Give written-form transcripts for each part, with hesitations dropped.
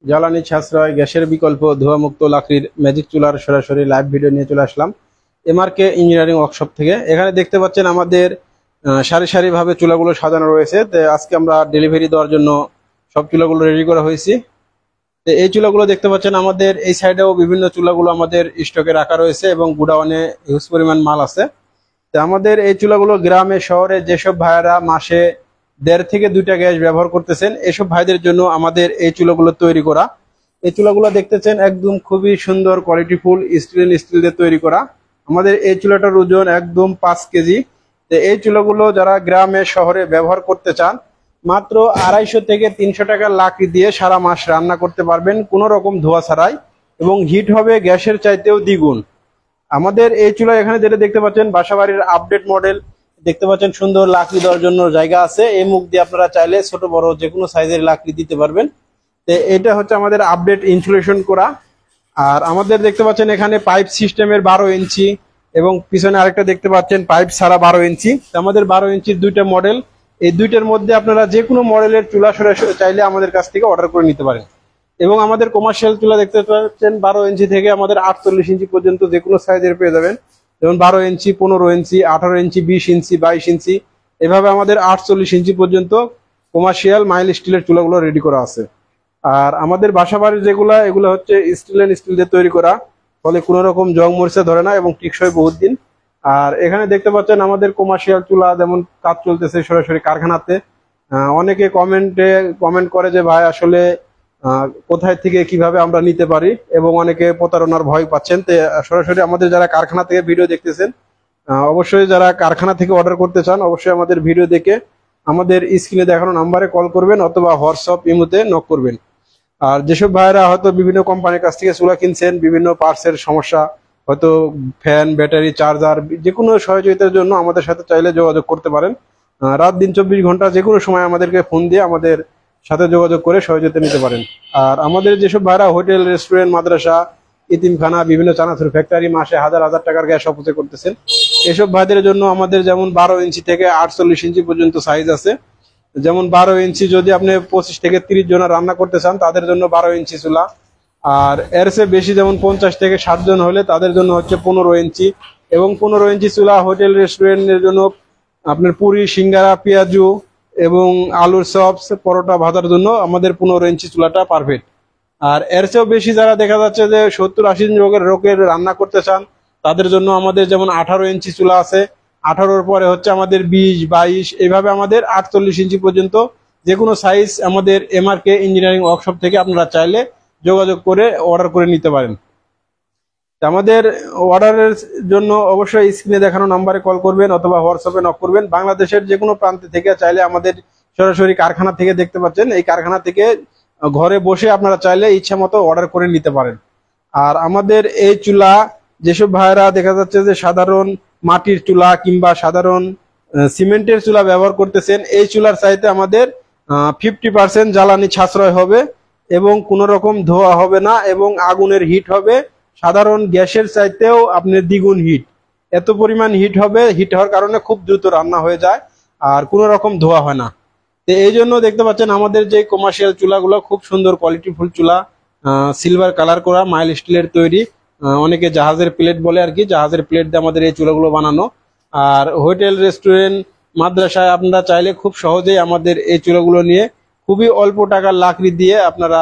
জ্বালানি সাশ্রয়, গ্যাসের বিকল্প, ধোঁয়ামুক্ত লাকড়ির ম্যাজিক চুলার সরাসরি লাইভ ভিডিও নিয়ে চলে আসলাম এমআরকে ইঞ্জিনিয়ারিং ওয়ার্কশপ থেকে। এখানে দেখতে পাচ্ছেন আমাদের সারি সারি ভাবে চুলাগুলো সাজানো রয়েছে। তো আজকে আমরা ডেলিভারি দেওয়ার জন্য সব চুলাগুলো রেডি করা হয়েছে। তো এই চুলাগুলো দেখতে পাচ্ছেন আমাদের এই সাইডেও বিভিন্ন চুলাগুলো আমাদের স্টকে রাখা রয়েছে এবং গুডাউনে হিউজ পরিমাণ মাল আছে। তো আমাদের এই চুলাগুলো গ্রামে শহরে যেসব ভাইয়েরা মাসে 1.5 থেকে 2টা গ্যাস ব্যবহার করতেছেন, এসব ভাইদের জন্য আমাদের এই চুলাগুলো তৈরি করা। এই চুলাগুলো দেখতেছেন একদম খুবই সুন্দর কোয়ালিটিফুল স্টেনলেস স্টিল দিয়ে তৈরি করা। আমাদের এই চুলাটার ওজন একদম 5 কেজি। তো এই চুলাগুলো যারা গ্রামে শহরে ব্যবহার করতে চান, মাত্র 250 থেকে 300 টাকার লাকড়ি দিয়ে সারা মাস রান্না করতে পারবেন কোনো রকম ধোঁয়া ছাড়াই, এবং হিট হবে গ্যাসের চাইতেও দ্বিগুণ। আমাদের এই চুলা এখানে যেটা দেখতে পাচ্ছেন বাসাবাড়ির আপডেট মডেল দেখতে পাচ্ছেন, সুন্দর লাকড়ি দেওয়ার জন্য জায়গা আছে। এই মুখ দিয়ে আপনারা চাইলে ছোট বড় যে কোনো সাইজের লাকড়ি দিতে পারবেন। তো এটা হচ্ছে আমাদের আপডেট ইনসুলেশন করা। আর আমাদের দেখতে পাচ্ছেন এখানে পাইপ সিস্টেমের 12 ইঞ্চি এবং পিছনে আরেকটা দেখতে পাচ্ছেন পাইপ ছাড়া 12 ইঞ্চি। আমাদের 12 ইঞ্চির 2টা মডেল। এই 2টার মধ্যে আপনারা যে কোনো মডেলের চুলা সরাসরি চাইলে আমাদের কাছ থেকে অর্ডার করে নিতে পারেন। এবং আমাদের কমার্শিয়াল চুলা দেখতে পাচ্ছেন 12 ইঞ্চি থেকে আমাদের 48 ইঞ্চি পর্যন্ত যে কোনো সাইজের পেয়ে যাবেন। যেমন 12 ইঞ্চি, 15 ইঞ্চি, 18 ইঞ্চি, 20 ইঞ্চি, 22 ইঞ্চি, এভাবে আমাদের 48 ইঞ্চি পর্যন্ত কমার্শিয়াল মাইল স্টিলের চুলাগুলো রেডি করা আছে। আর আমাদের বাসাবাড়ির যেগুলা, এগুলো হচ্ছে স্টিল দিয়ে তৈরি করা, ফলে কোনো রকম জং মরিচা ধরে না এবং টিকসই বহুত দিন। আর এখানে দেখতে পাচ্ছেন আমাদের কমার্শিয়াল চুলা যেমন কাজ চলতেছে সরাসরি কারখানাতে। অনেকে কমেন্ট করে যে ভাই আসলে কোথায় থেকে কিভাবে আমরা নিতে পারি, এবং অনেকে প্রতারণার ভয় পাচ্ছেন। তো সরাসরি আমাদের যারা কারখানা থেকে ভিডিও দেখতেছেন, অবশ্যই যারা কারখানা থেকে অর্ডার করতে চান, অবশ্যই আমাদের ভিডিও দেখে আমাদের স্ক্রিনে দেখানো নাম্বারে কল করবেন অথবা হোয়াটসঅ্যাপ ইমোতে নক করবেন। আর যেসব ভাইয়েরা হয়তো বিভিন্ন কোম্পানির কাছ থেকে চুলা কিনছেন, বিভিন্ন পার্টসের সমস্যা, হয়তো ফ্যান, ব্যাটারি, চার্জার, যে কোনো সহযোগিতার জন্য আমাদের সাথে চাইলে যোগাযোগ করতে পারেন। রাত দিন 24 ঘন্টা যে কোনো সময় আমাদেরকে ফোন দিয়ে আমাদের সাথে যোগাযোগ করে সহযোগিতা নিতে পারেন। আর আমাদের যেসব ভাইরা হোটেল, রেস্টুরেন্ট, মাদ্রাসা, ইতিমখানা, বিভিন্ন চানাচুর ফ্যাক্টরি মাসে হাজার হাজার টাকার গ্যাস অপচয় করতেছেন, এসব ভাইদের জন্য আমাদের যেমন 12 ইঞ্চি থেকে 48 ইঞ্চি পর্যন্ত সাইজ আছে। যেমন 12 ইঞ্চি যদি আপনি 25 থেকে 30 জন রান্না করতে চান, তাদের জন্য 12 ইঞ্চি চুলা। আর এর চেয়ে বেশি যেমন 50 থেকে 60 জন হলে তাদের জন্য হচ্ছে 15 ইঞ্চি। এবং 15 ইঞ্চি চুলা হোটেল, রেস্টুরেন্টের জন্য আপনার পুরি, সিঙ্গারা, পেঁয়াজু এবং আলুর চপস, পরোটা ভাজার জন্য আমাদের 15 ইঞ্চি চুলাটা পারফেক্ট। আর এর চেয়েও বেশি যারা দেখা যাচ্ছে যে 70-80 লোকের রান্না করতে চান, তাদের জন্য আমাদের যেমন 18 ইঞ্চি চুলা আছে। 18-র পরে হচ্ছে আমাদের 20, 22, এইভাবে আমাদের 48 ইঞ্চি পর্যন্ত যে কোনো সাইজ আমাদের এমআরকে ইঞ্জিনিয়ারিং ওয়ার্কশপ থেকে আপনারা চাইলে যোগাযোগ করে অর্ডার করে নিতে পারেন। আমাদের অর্ডারের জন্য অবশ্যই স্ক্রিনে দেখানো নাম্বারে কল করবেন অথবা হোয়াটসঅ্যাপে নক করবেন। বাংলাদেশের যে কোনো প্রান্তে থেকে চাইলে আমাদের সরাসরি কারখানা থেকে দেখতে পাচ্ছেন, এই কারখানা থেকে ঘরে বসে আপনারা চাইলে ইচ্ছা মতো অর্ডার করে নিতে পারেন। আর আমাদের এই চুলা যেসব ভাইরা দেখা যাচ্ছে যে সাধারণ মাটির চুলা কিংবা সাধারণ সিমেন্টের চুলা ব্যবহার করতেছেন, এই চুলার চাইতে আমাদের 50% জ্বালানি সাশ্রয় হবে এবং কোনো রকম ধোঁয়া হবে না, এবং আগুনের হিট হবে সাধারণ গ্যাসের চাইতেও আপনার দ্বিগুণ হিট। এত পরিমাণ হিট হবে, হিট হওয়ার কারণে খুব দ্রুত রান্না হয়ে যায় আর কোনো রকম ধোঁয়া হয় না। তো এই জন্য দেখতে পাচ্ছেন আমাদের যে কমার্শিয়াল চুলাগুলো খুব সুন্দর কোয়ালিটিফুল চুলা, সিলভার কালার করা, মাইল স্টিলের তৈরি। অনেকে জাহাজের প্লেট বলে আর কি, জাহাজের প্লেট দিয়ে আমাদের এই চুলাগুলো বানানো। আর হোটেল, রেস্টুরেন্ট, মাদ্রাসায় আপনারা চাইলে খুব সহজেই আমাদের এই চুলাগুলো নিয়ে খুবই অল্প টাকার লাকড়ি দিয়ে আপনারা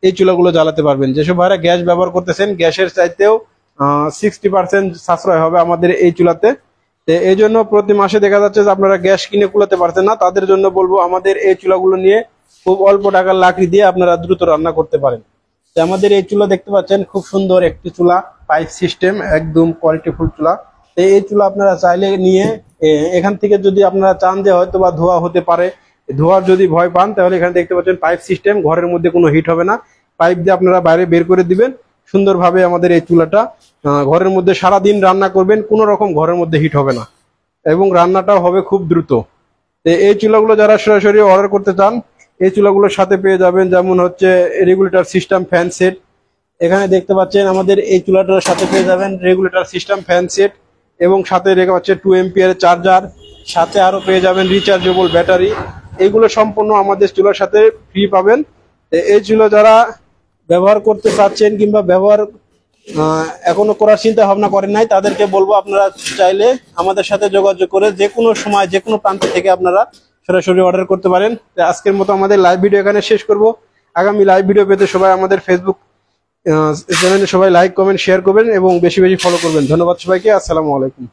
এই চুলাগুলো জ্বালাতে পারবেন। যেসব ভাইরা গ্যাস ব্যবহার করতেছেন, গ্যাসের চাইতেও 60% সাশ্রয় হবে আমাদের এই চুলাতে। এই জন্য প্রতি মাসে দেখা যাচ্ছে যে আপনারা গ্যাস কিনে কুলাতে পারছেন না, তাদের জন্য বলবো আমাদের এই চুলাগুলো নিয়ে খুব অল্প টাকার লাকড়ি দিয়ে আপনারা দ্রুত রান্না করতে পারেন। আমাদের এই চুলা দেখতে পাচ্ছেন খুব সুন্দর একটি চুলা, পাইপ সিস্টেম, একদম কোয়ালিটিফুল চুলা। এই চুলা আপনারা চাইলে নিয়ে এখান থেকে যদি আপনারা চান যে হয়তো বা ধোয়া হতে পারে, ধোয়ার যদি ভয় পান, তাহলে এখানে দেখতে পাচ্ছেন পাইপ সিস্টেম, ঘরের মধ্যে কোনো হিট হবে না। পাইপ দিয়ে আপনারা বাইরে বের করে দিবেন সুন্দরভাবে। আমাদের এই চুলাটা ঘরের মধ্যে সারাদিন রান্না করবেন, কোনো রকম ঘরের মধ্যে হিট হবে না এবং রান্নাটাও হবে খুব দ্রুত। এই চুলাগুলো যারা সরাসরি অর্ডার করতে চান, এই চুলাগুলোর সাথে পেয়ে যাবেন যেমন হচ্ছে রেগুলেটর সিস্টেম ফ্যান সেট। এখানে দেখতে পাচ্ছেন আমাদের এই চুলাটার সাথে পেয়ে যাবেন রেগুলেটর সিস্টেম ফ্যান সেট, এবং সাথে রেখে পাচ্ছে 2 এম্পিয়ার চার্জার, সাথে আরো পেয়ে যাবেন রিচার্জেবল ব্যাটারি। এগুলো সম্পূর্ণ আমাদের চুলার সাথে ফ্রি পাবেন। এই চুলা যারা ব্যবহার করতে চাচ্ছেন কিংবা ব্যবহার এখনো করার চিন্তা ভাবনা করেন নাই, তাদেরকে বলবো আপনারা চাইলে আমাদের সাথে যোগাযোগ করে যে কোনো সময় যে কোনো প্রান্ত থেকে আপনারা সরাসরি অর্ডার করতে পারেন। আজকের মতো আমাদের লাইভ ভিডিও এখানে শেষ করব। আগামী লাইভ ভিডিও পেতে সবাই আমাদের ফেসবুক চ্যানেলে সবাই লাইক কমেন্ট শেয়ার করবেন এবং বেশি বেশি ফলো করবেন। ধন্যবাদ সবাইকে। আসসালামু আলাইকুম।